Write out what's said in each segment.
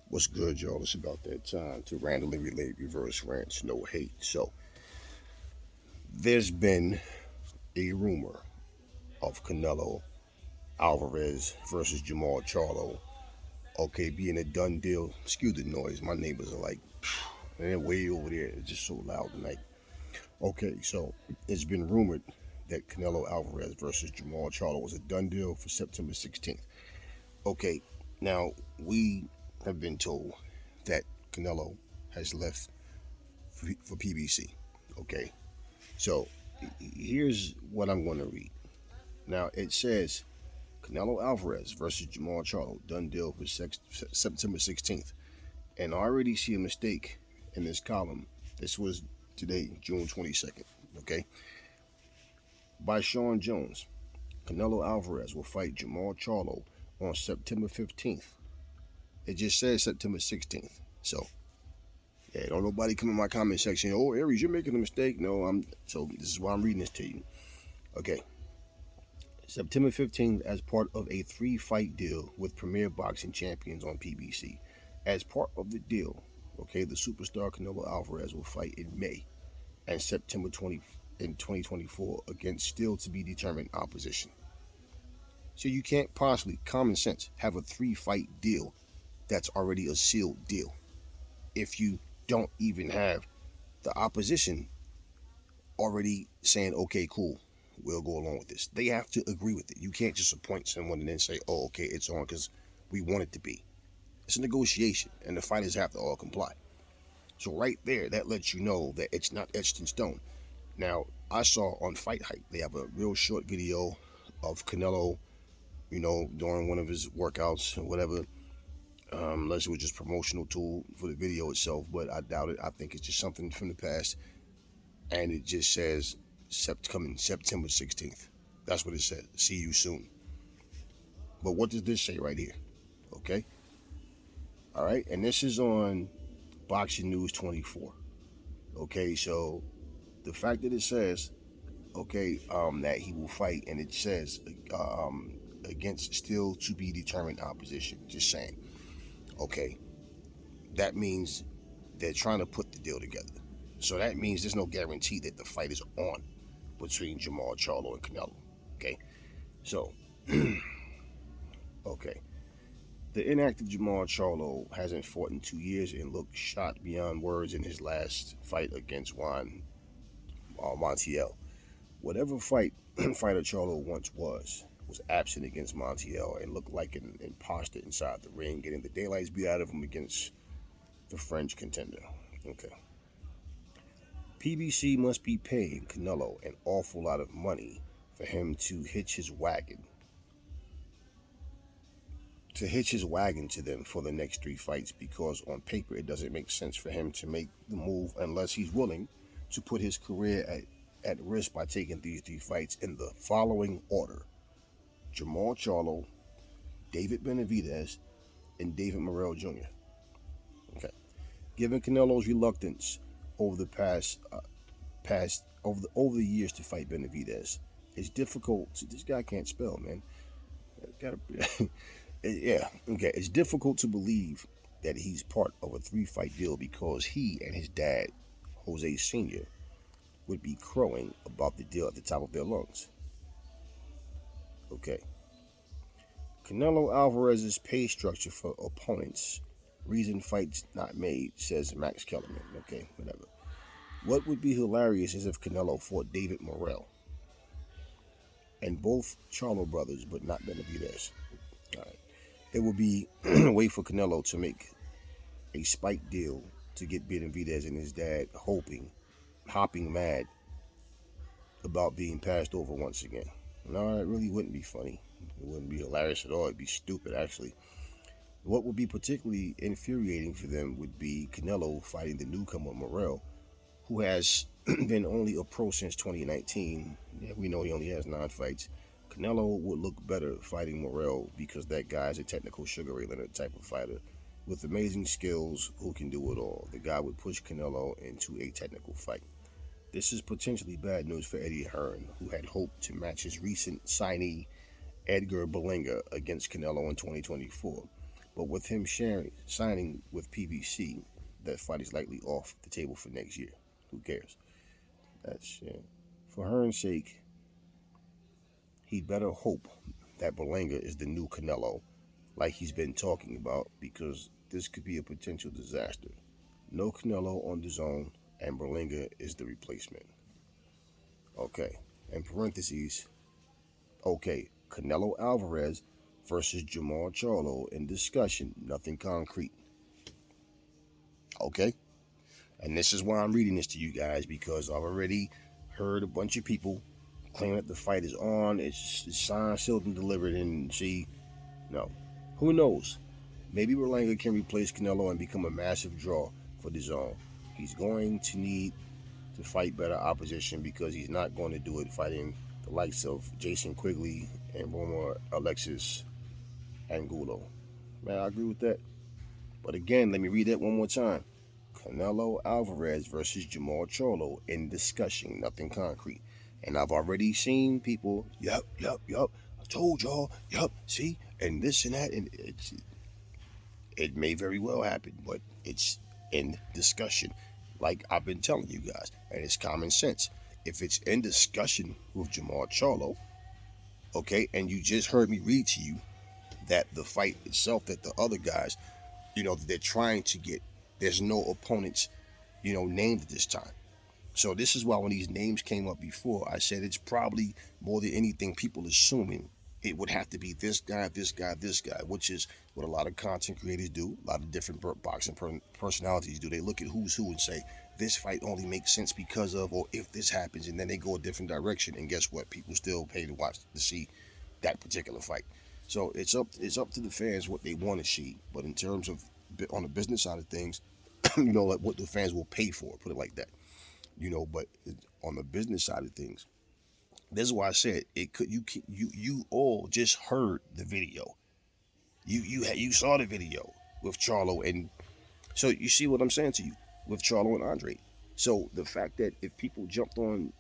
What's good, y'all? It's about that time to randomly relate reverse rants, no hate. So, there's been a rumor of Canelo Alvarez versus Jamal Charlo. Okay, being a done deal. Excuse the noise. My neighbors are like, they're way over there. It's just so loud tonight. Okay, so it's been rumored that Canelo Alvarez versus Jamal Charlo was a done deal for September 16th. Okay, now we have been told that Canelo has left for PBC. Okay, so here's what I'm going to read. Now it says Canelo Alvarez versus Jamal Charlo, done deal for September 16th. And I already see a mistake in this column. This was today, June 22nd. Okay, by Sean Jones, Canelo Alvarez will fight Jamal Charlo on September 15th. It just says September 16th. So yeah, don't nobody come in my comment section. Oh, Aries, you're making a mistake. No, I'm. So this is why I'm reading this to you. Okay, September 15th as part of a three-fight deal with Premier Boxing Champions on PBC. As part of the deal, okay, the superstar Canelo Alvarez will fight in May and September 20 in 2024 against still to be determined opposition. So you can't possibly, common sense, have a three-fight deal that's already a sealed deal if you don't even have the opposition already saying, okay, cool, we'll go along with this. They have to agree with it. You can't just appoint someone and then say, oh, okay, it's on because we want it to be. It's a negotiation, and the fighters have to all comply. So right there, that lets you know that it's not etched in stone. Now, I saw on Fight Hype, they have a real short video of Canelo, during one of his workouts or whatever. Unless it was just promotional tool for the video itself, but I doubt it. I think it's just something from the past, and it just says coming September 16th. That's what it said. See you soon. But what does this say right here? Okay. All right. And this is on Boxing News 24. Okay. So the fact that it says, okay, that he will fight, and it says against still to be determined opposition. Just saying. Okay. That means they're trying to put the deal together. So that means there's no guarantee that the fight is on between Jamal Charlo and Canelo. Okay. So, okay. The inactive Jamal Charlo hasn't fought in 2 years and looked shot beyond words in his last fight against Juan Montiel. Whatever fighter Charlo once was absent against Montiel and looked like an imposter inside the ring, getting the daylights beat out of him against the French contender. Okay. PBC must be paying Canelo an awful lot of money for him hitch his wagon to them for the next three fights, because on paper it doesn't make sense for him to make the move unless he's willing to put his career at risk by taking these three fights in the following order: Jamal Charlo, David Benavidez, and David Morrell Jr. Okay. Given Canelo's reluctance over the over the years to fight Benavidez, it's difficult. This guy can't spell, man. Gotta, yeah, okay. It's difficult to believe that he's part of a three-fight deal because he and his dad, Jose Sr., would be crowing about the deal at the top of their lungs. Okay. Canelo Alvarez's pay structure for opponents. Reason fights not made, says Max Kellerman. Okay, whatever. What would be hilarious is if Canelo fought David Morrell and both Charlo brothers, but not Benavidez. All right. It would be a way for Canelo to make a spike deal to get Benavidez and his dad hopping mad about being passed over once again. No, it really wouldn't be funny. It wouldn't be hilarious at all. It'd be stupid, actually. What would be particularly infuriating for them would be Canelo fighting the newcomer Morrell, who has been only a pro since 2019. Yeah, we know he only has 9 fights. Canelo would look better fighting Morrell because that guy is a technical Sugar Ray Leonard type of fighter with amazing skills who can do it all. The guy would push Canelo into a technical fight. This is potentially bad news for Eddie Hearn, who had hoped to match his recent signee Edgar Berlanga against Canelo in 2024. But with him signing with PBC, that fight is likely off the table for next year. Who cares? That's for Hearn's sake. He'd better hope that Berlanga is the new Canelo, like he's been talking about, because this could be a potential disaster. No Canelo on the zone, and Berlanga is the replacement. Okay. In parentheses, okay, Canelo Alvarez versus Jamal Charlo in discussion, nothing concrete. Okay? And this is why I'm reading this to you guys, because I've already heard a bunch of people claim that the fight is on, it's signed, sealed, and delivered, and see, no. Who knows? Maybe Berlanga can replace Canelo and become a massive draw for the zone. He's going to need to fight better opposition, because he's not going to do it fighting the likes of Jason Quigley and Roma Alexis Angulo. Man, I agree with that. But again, let me read that one more time. Canelo Alvarez versus Jamal Charlo in discussion, nothing concrete. And I've already seen people, yup, I told y'all, yup, see, and this and that, and it may very well happen, but it's in discussion, like I've been telling you guys, and it's common sense. If it's in discussion with Jamal Charlo, okay, and you just heard me read to you that the fight itself, that the other guys, they're trying to get, there's no opponents, named at this time. So this is why when these names came up before, I said it's probably more than anything people assuming it would have to be this guy, which is what a lot of content creators do, a lot of different boxing personalities do. They look at who's who and say, this fight only makes sense because of, or if this happens, and then they go a different direction. And guess what? People still pay to watch, to see that particular fight. So it's up to the fans what they want to see. But in terms of on the business side of things, like what the fans will pay for, put it like that. But on the business side of things, this is why I said it could. You all just heard the video. You saw the video with Charlo, and so you see what I'm saying to you with Charlo and Andre. So the fact that if people jumped on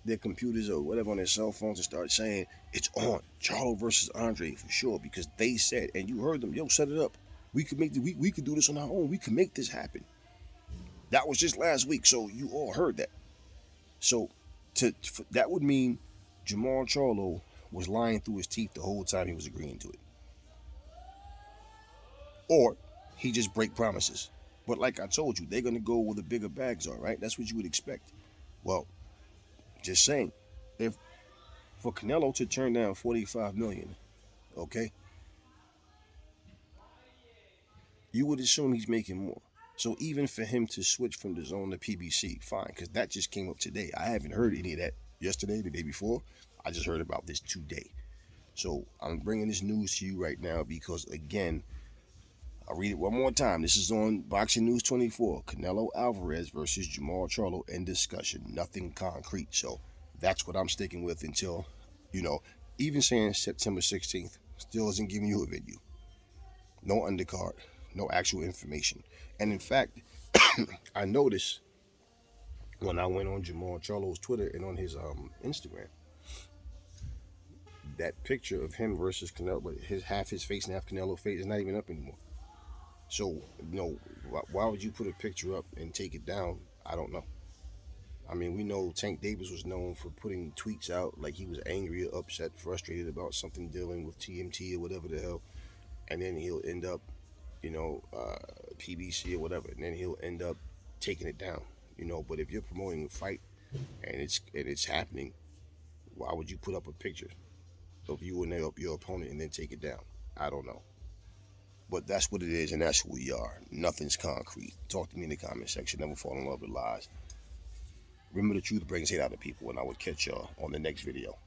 their computers or whatever on their cell phones and started saying it's on Charlo versus Andre for sure, because they said, and you heard them, yo, set it up. We could we could do this on our own. We could make this happen. That was just last week, so you all heard that. So that would mean Jamal Charlo was lying through his teeth the whole time he was agreeing to it. Or he just break promises. But like I told you, they're going to go where the bigger bags are, right? That's what you would expect. Well, just saying, if for Canelo to turn down $45 million, okay, you would assume he's making more. So even for him to switch from the zone to PBC, fine, because that just came up today. I haven't heard any of that yesterday, the day before. I just heard about this today. So I'm bringing this news to you right now because, again, I'll read it one more time. This is on Boxing News 24. Canelo Alvarez versus Jamal Charlo in discussion. Nothing concrete. So that's what I'm sticking with until, even saying September 16th still isn't giving you a venue. No undercard, no actual information. And in fact, I noticed when I went on Jamal Charlo's Twitter and on his Instagram, that picture of him versus Canelo, but half his face and half Canelo's face is not even up anymore. So, why would you put a picture up and take it down? I don't know. I mean, we know Tank Davis was known for putting tweets out like he was angry or upset, frustrated about something dealing with TMT or whatever the hell, and then he'll end up, PBC or whatever, and then he'll end up taking it down. But if you're promoting a fight and it's happening, why would you put up a picture of you and your opponent and then take it down? I don't know. But that's what it is, and that's who we are. Nothing's concrete. Talk to me in the comment section. Never fall in love with lies. Remember, the truth brings hate out of people, and I will catch y'all on the next video.